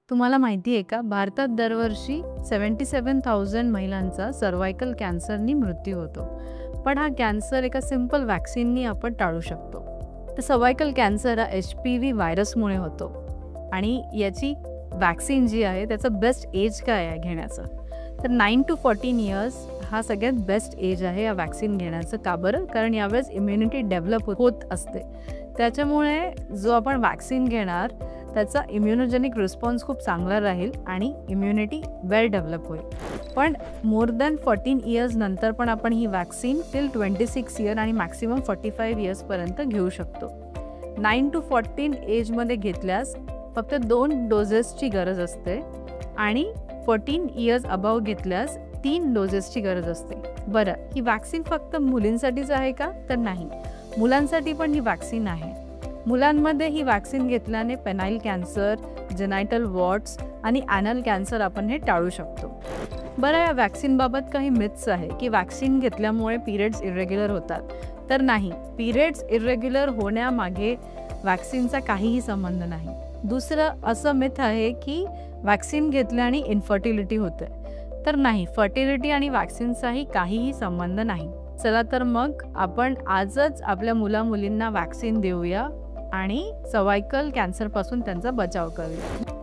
तुम्हाला माहिती आहे का, भारतात दरवर्षी 77,000 महिलांचा सर्व्हायकल कॅन्सरनी मृत्यू होतो. पण हा कॅन्सर एका सिंपल वॅक्सिननी आपण टाळू शकतो. तर सर्व्हायकल कॅन्सर हा HPV व्हायरसमुळे होतो आणि याची वॅक्सिन जी आहे त्याचं बेस्ट एज काय आहे घेण्याचं, तर 9 to 14 इयर्स हा सगळ्यात बेस्ट एज आहे या वॅक्सिन घेण्याचं. का बरं? कारण यावेळेस इम्युनिटी डेव्हलप होत असते. त्याच्यामुळे जो आपण वॅक्सिन घेणार त्याचा इम्युनोजेनिक रिस्पॉन्स खूप चांगला राहील आणि इम्युनिटी वेल डेव्हलप होईल. पण मोर दॅन 14 इयर्स नंतर पण आपण ही वॅक्सिन टिल 26 इयर आणि मॅक्सिमम 45 इयर्सपर्यंत घेऊ शकतो. 9 to 14 एजमध्ये घेतल्यास फक्त 2 डोजेसची गरज असते आणि 14 इयर्स अबाव घेतल्यास 3 डोजेसची गरज असते. बरं, ही वॅक्सिन फक्त मुलींसाठीच आहे का? तर नाही, मुलांसाठी पण ही वॅक्सिन आहे. मुलांमध्ये ही वॅक्सिन घेतल्याने पेनाइल कॅन्सर, जेनायटल वॉर्ट्स आणि ॲनल कॅन्सर आपण हे टाळू शकतो. बरं, या वॅक्सिनबाबत काही मिथ्स आहे की वॅक्सिन घेतल्यामुळे पिरियड्स इरेग्युलर होतात. तर नाही, पिरियड्स इरेग्युलर होण्यामागे वॅक्सिनचा काहीही संबंध नाही. दुसरं असं मिथ आहे की वॅक्सिन घेतल्याने इन्फर्टिलिटी होते. तर नाही, फर्टिलिटी आणि वॅक्सिनचाही काहीही संबंध नाही. चला तर मग आपण आजच आपल्या मुला-मुलींना वॅक्सिन देऊया आणि सर्व्हायकल कॅन्सरपासून त्यांचा बचाव करूया.